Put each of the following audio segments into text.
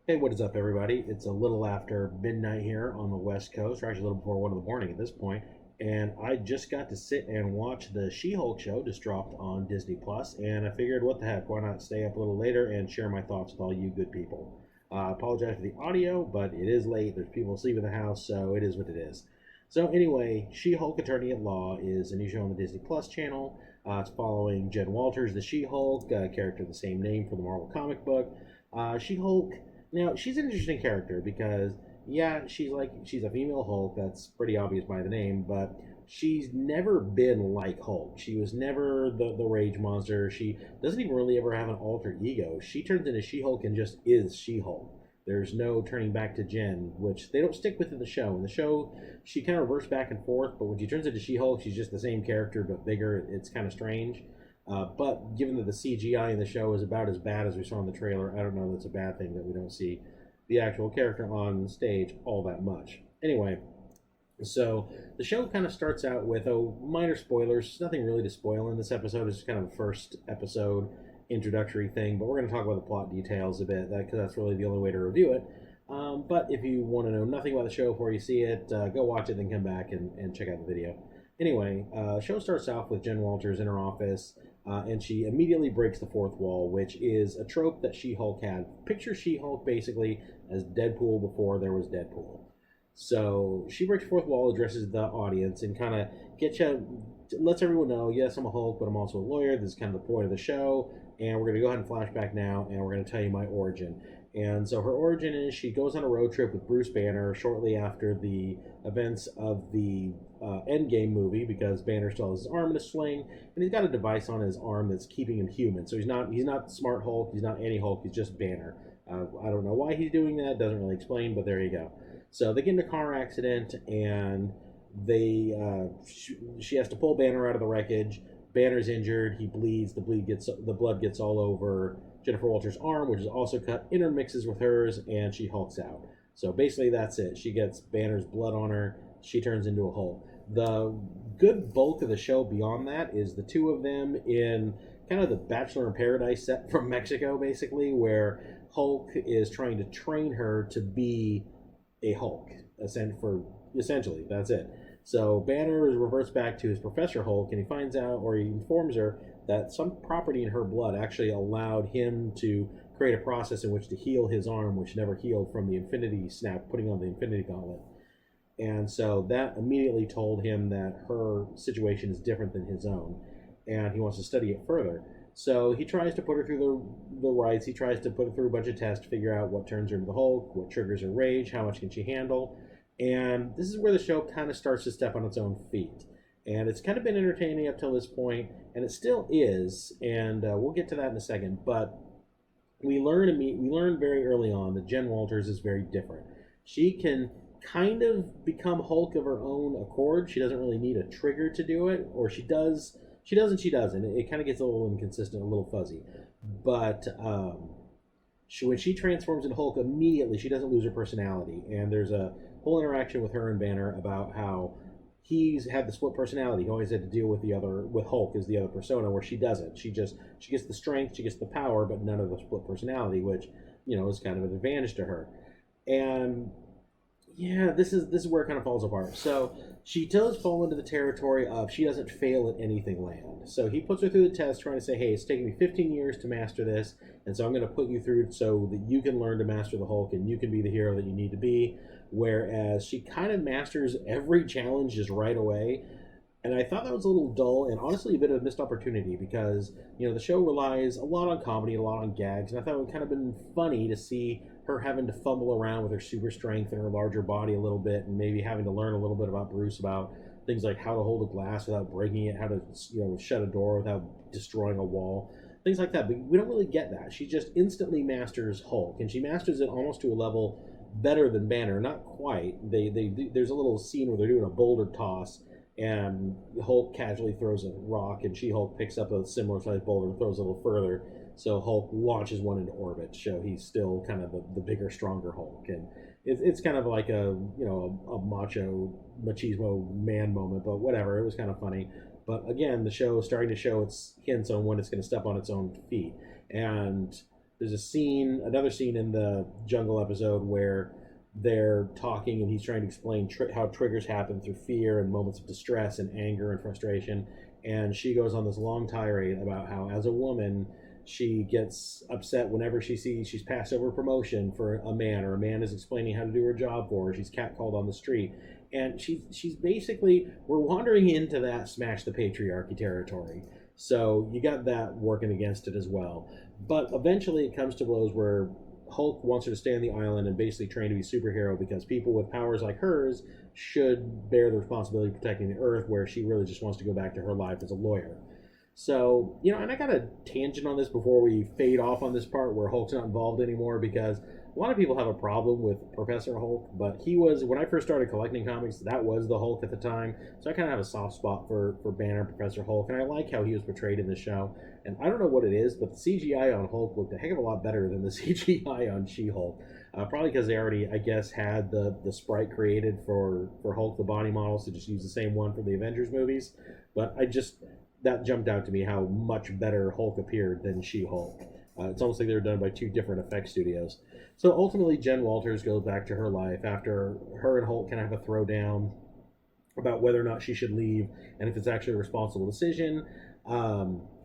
Hey, what is up, everybody? It's a little after midnight here on the West Coast, or actually a little before 1 in the morning at this point, and I just got to sit and watch the She-Hulk show just dropped on Disney Plus, and I figured, what the heck, why not stay up a little later and share my thoughts with all you good people. I apologize for the audio, but it is late. There's people asleep in the house, so it is what it is. So anyway, She-Hulk Attorney at Law is a new show on the Disney Plus channel. It's following Jen Walters, the She-Hulk, character of the same name from the Marvel comic book. She-Hulk now, she's an interesting character because, yeah, she's a female Hulk. That's pretty obvious by the name, but she's never been like Hulk. She was never the rage monster. She doesn't even really ever have an alter ego. She turns into She-Hulk and just is She-Hulk. There's no turning back to Jen, which they don't stick with in the show. In the show, she kind of reverts back and forth, but when she turns into She-Hulk, she's just the same character but bigger. It's kind of strange. But given that the CGI in the show is about as bad as we saw in the trailer, I don't know that's a bad thing that we don't see the actual character on stage all that much. Anyway, so the show kind of starts out with minor spoilers. Nothing really to spoil in this episode. It's just kind of a first episode introductory thing, but we're going to talk about the plot details a bit because that's really the only way to review it. But if you want to know nothing about the show before you see it, go watch it, then come back and check out the video. Anyway, show starts off with Jen Walters in her office, and she immediately breaks the fourth wall, which is a trope that She-Hulk had. Picture She-Hulk basically as Deadpool before there was Deadpool. So she breaks the fourth wall, addresses the audience, and kind of lets everyone know, yes, I'm a Hulk, but I'm also a lawyer. This is kind of the point of the show, and we're going to go ahead and flashback now, and we're going to tell you my origin. And so her origin is she goes on a road trip with Bruce Banner shortly after the events of the Endgame movie, because Banner still has his arm in a sling, and he's got a device on his arm that's keeping him human. So he's not Smart Hulk, he's not any Hulk, he's just Banner. I don't know why he's doing that, doesn't really explain, but there you go. So they get in a car accident, and she has to pull Banner out of the wreckage. Banner's injured, he bleeds, the blood gets all over Jennifer Walters' arm, which is also cut, intermixes with hers, and she hulks out. So basically that's it. She gets Banner's blood on her, she turns into a Hulk. The good bulk of the show beyond that is the two of them in kind of the Bachelor in Paradise set from Mexico, basically, where Hulk is trying to train her to be a Hulk, essentially, that's it. So Banner reverts back to his Professor Hulk, and he finds out, or he informs her, that some property in her blood actually allowed him to create a process in which to heal his arm, which never healed from the Infinity Snap, putting on the Infinity Gauntlet. And so that immediately told him that her situation is different than his own, and he wants to study it further. So he tries to put her through the rites. He tries to put her through a bunch of tests to figure out what turns her into the Hulk, what triggers her rage, how much can she handle. And this is where the show kind of starts to step on its own feet. And it's kind of been entertaining up till this point, and it still is, and we'll get to that in a second. But we learn very early on that Jen Walters is very different. She can kind of become Hulk of her own accord. She doesn't really need a trigger to do it, or she does. She does and she doesn't. It kind of gets a little inconsistent, a little fuzzy. But when she transforms into Hulk, immediately she doesn't lose her personality. And there's a whole interaction with her and Banner about how he's had the split personality. He always had to deal with Hulk as the other persona, where she doesn't. She gets the strength, she gets the power, but none of the split personality, which is kind of an advantage to her. And yeah, this is where it kind of falls apart. So she does fall into the territory of she doesn't fail at anything land. So he puts her through the test, trying to say, hey, it's taken me 15 years to master this, and so I'm going to put you through so that you can learn to master the Hulk and you can be the hero that you need to be. Whereas she kind of masters every challenge just right away. And I thought that was a little dull and honestly a bit of a missed opportunity because, the show relies a lot on comedy, a lot on gags, and I thought it would kind of been funny to see her having to fumble around with her super strength and her larger body a little bit, and maybe having to learn a little bit about Bruce about things like how to hold a glass without breaking it, how to shut a door without destroying a wall, things like that. But we don't really get that. She just instantly masters Hulk, and she masters it almost to a level better than Banner. Not quite. There's a little scene where they're doing a boulder toss, and Hulk casually throws a rock, and She-Hulk picks up a similar sized boulder and throws it a little further. So Hulk launches one into orbit to show he's still kind of the bigger, stronger Hulk. And it's kind of like a machismo man moment, but whatever. It was kind of funny. But again, the show is starting to show its hints on when it's going to step on its own feet. And there's another scene in the jungle episode where they're talking and he's trying to explain how triggers happen through fear and moments of distress and anger and frustration. And she goes on this long tirade about how, as a woman, she gets upset whenever she sees she's passed over promotion for a man, or a man is explaining how to do her job for her. She's catcalled on the street, and she's basically, we're wandering into that smash the patriarchy territory. So you got that working against it as well. But eventually it comes to blows where Hulk wants her to stay on the island and basically train to be a superhero, because people with powers like hers should bear the responsibility of protecting the Earth, where she really just wants to go back to her life as a lawyer. So, and I got a tangent on this before we fade off on this part where Hulk's not involved anymore, because a lot of people have a problem with Professor Hulk, but he was, when I first started collecting comics, that was the Hulk at the time. So I kind of have a soft spot for Banner and Professor Hulk, and I like how he was portrayed in the show. And I don't know what it is, but the CGI on Hulk looked a heck of a lot better than the CGI on She-Hulk. Probably because they already, I guess, had the sprite created for Hulk, the body models, to just use the same one for the Avengers movies. But that jumped out to me how much better Hulk appeared than She-Hulk. It's almost like they were done by two different effects studios. So ultimately, Jen Walters goes back to her life after her and Hulk kind of have a throwdown about whether or not she should leave and if it's actually a responsible decision.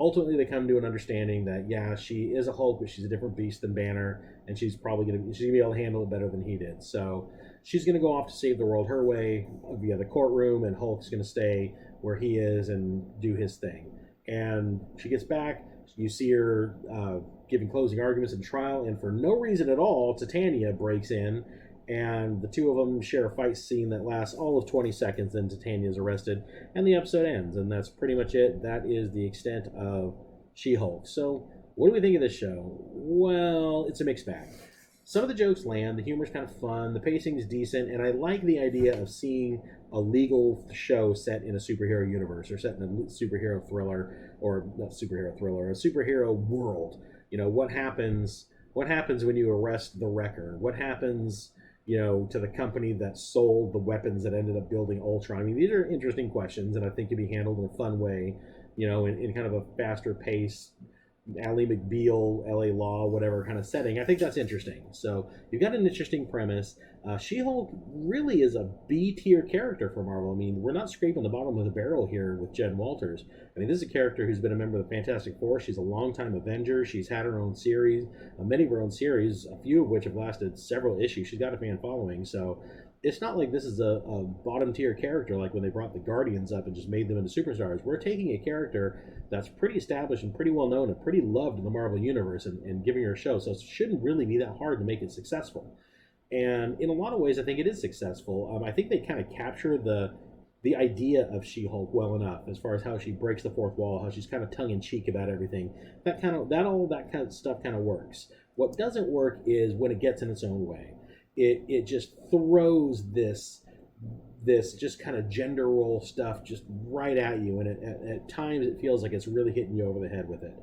Ultimately, they come to an understanding that, yeah, she is a Hulk, but she's a different beast than Banner, and she's going to be able to handle it better than he did. So she's going to go off to save the world her way via the courtroom, and Hulk's going to stay where he is and do his thing. And she gets back. You see her giving closing arguments in trial, and for no reason at all, Titania breaks in, and the two of them share a fight scene that lasts all of 20 seconds, then Titania's arrested, and the episode ends, and that's pretty much it. That is the extent of She-Hulk. So, what do we think of this show? Well, it's a mixed bag. Some of the jokes land, the humor's kind of fun, the pacing is decent, and I like the idea of seeing a legal show set in a superhero universe, or set in a superhero thriller, or not superhero thriller, a superhero world. What happens when you arrest the Wrecker? What happens, to the company that sold the weapons that ended up building Ultron? I mean, these are interesting questions, and I think can be handled in a fun way, in kind of a faster pace, Ally McBeal, LA Law, whatever kind of setting. I think that's interesting. So you've got an interesting premise. She-Hulk really is a B-tier character for Marvel. I mean, we're not scraping the bottom of the barrel here with Jen Walters. I mean, this is a character who's been a member of the Fantastic Four. She's a longtime Avenger. She's had her own series, many of her own series, a few of which have lasted several issues. She's got a fan following. So it's not like this is a bottom-tier character like when they brought the Guardians up and just made them into superstars. We're taking a character that's pretty established and pretty well known and pretty loved in the Marvel Universe and giving her a show. So it shouldn't really be that hard to make it successful. And in a lot of ways, I think it is successful. I think they kind of capture the idea of She-Hulk well enough, as far as how she breaks the fourth wall, how she's kind of tongue-in-cheek about everything. All that kind of stuff kind of works. What doesn't work is when it gets in its own way. It just throws this just kind of gender role stuff just right at you, and at times it feels like it's really hitting you over the head with it.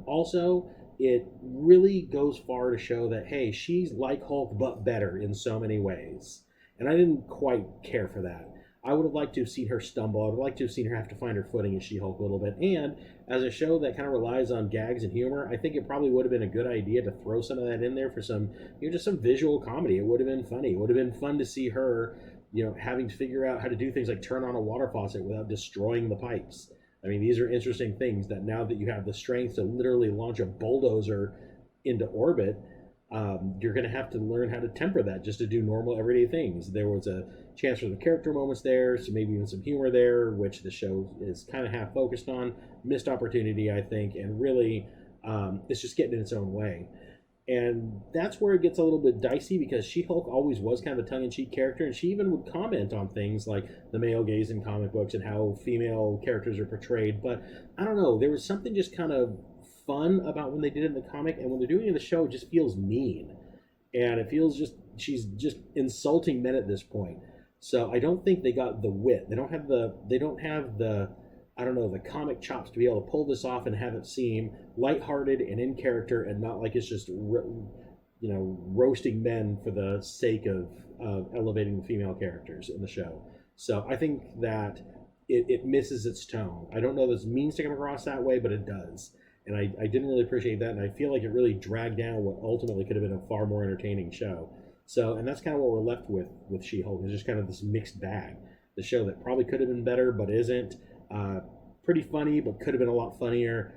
Also, it really goes far to show that, hey, she's like Hulk but better in so many ways, and I didn't quite care for that. I would have liked to have seen her stumble. I would have liked to have seen her have to find her footing as She-Hulk a little bit. And as a show that kind of relies on gags and humor, I think it probably would have been a good idea to throw some of that in there for some, just some visual comedy. It would have been funny. It would have been fun to see her, having to figure out how to do things like turn on a water faucet without destroying the pipes. I mean, these are interesting things that now that you have the strength to literally launch a bulldozer into orbit, you're going to have to learn how to temper that just to do normal everyday things. There was a chance for the character moments there, so maybe even some humor there, which the show is kind of half focused on. Missed opportunity, I think, and really it's just getting in its own way. And that's where it gets a little bit dicey, because She-Hulk always was kind of a tongue-in-cheek character, and she even would comment on things like the male gaze in comic books and how female characters are portrayed. But I don't know, there was something just kind of fun about when they did it in the comic, and when they're doing it in the show, it just feels mean. And it feels she's just insulting men at this point. So I don't think they got the wit. They don't have the I don't know, the comic chops to be able to pull this off and have it seem lighthearted and in character, and not like it's just roasting men for the sake of elevating the female characters in the show. So I think that it misses its tone. I don't know if this means to come across that way, but it does. and I didn't really appreciate that, and I feel like it really dragged down what ultimately could have been a far more entertaining show. So, and that's kind of what we're left with She-Hulk. It's just kind of this mixed bag. The show that probably could have been better but isn't. Pretty funny, but could have been a lot funnier.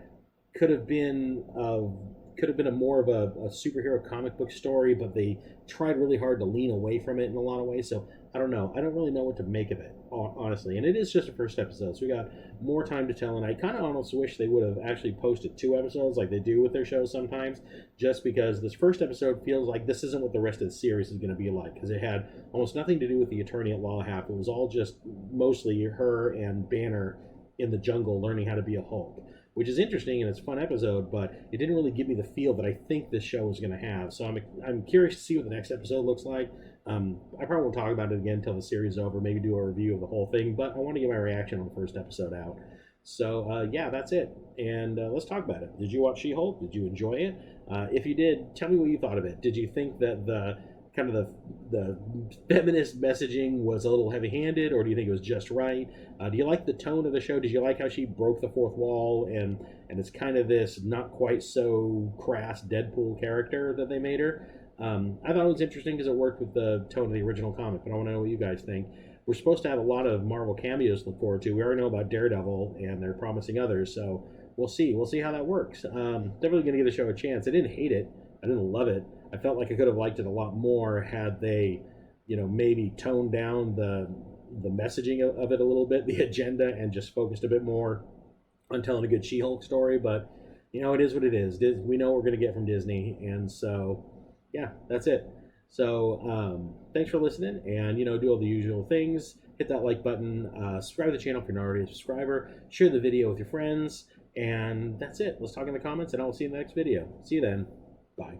Could have been a more of a superhero comic book story, but they tried really hard to lean away from it in a lot of ways. So I don't know. I don't really know what to make of it, honestly. And it is just a first episode, so we got more time to tell. And I kind of almost wish they would have actually posted 2 episodes like they do with their shows sometimes, just because this first episode feels like this isn't what the rest of the series is going to be like, because it had almost nothing to do with the attorney at law half. It was all just mostly her and Banner in the jungle learning how to be a Hulk, which is interesting and it's a fun episode, but it didn't really give me the feel that I think this show is going to have. So I'm curious to see what the next episode looks like. I probably won't talk about it again until the series is over, maybe do a review of the whole thing, but I want to get my reaction on the first episode out. So, yeah, that's it. And let's talk about it. Did you watch She-Hulk? Did you enjoy it? If you did, tell me what you thought of it. Did you think that the feminist messaging was a little heavy-handed, or do you think it was just right? Do you like the tone of the show? Did you like how she broke the fourth wall and it's kind of this not quite so crass Deadpool character that they made her? I thought it was interesting because it worked with the tone of the original comic, but I want to know what you guys think. We're supposed to have a lot of Marvel cameos to look forward to. We already know about Daredevil, and they're promising others, so we'll see. We'll see how that works. Definitely going to give the show a chance. I didn't hate it. I didn't love it. I felt like I could have liked it a lot more had they, maybe toned down the messaging of it a little bit, the agenda, and just focused a bit more on telling a good She-Hulk story. But, it is what it is. We know what we're going to get from Disney, and so, yeah, that's it. So, thanks for listening, and, do all the usual things. Hit that like button, subscribe to the channel if you're not already a subscriber, share the video with your friends, and that's it. Let's talk in the comments, and I'll see you in the next video. See you then. Bye.